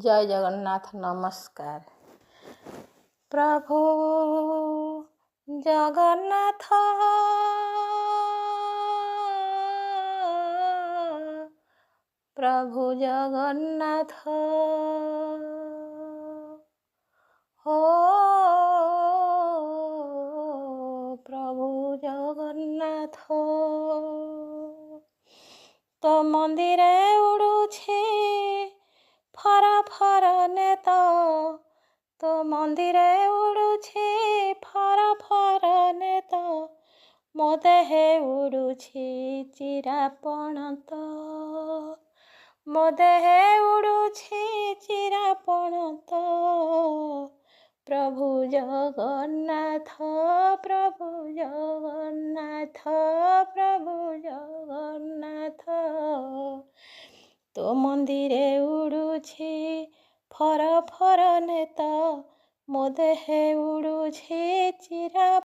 जय जगन्नाथ। नमस्कार। प्रभु जगन्नाथ प्रभु जगन्नाथ हो प्रभु जगन्नाथ तो मंदिरे उड़ुछे फर फर नेत तो मंदिरे उड़ुछे फर फर नेत मो देहे उड़ुछे चिरापणत मो देहे उड़ुछे चिरापणत प्रभु जगन्नाथ प्रभु जगन्नाथ प्रभु जगन्नाथ तो मंदिरे उड़ुछे फर फर नेत मो देहे उड़ुछे चिरा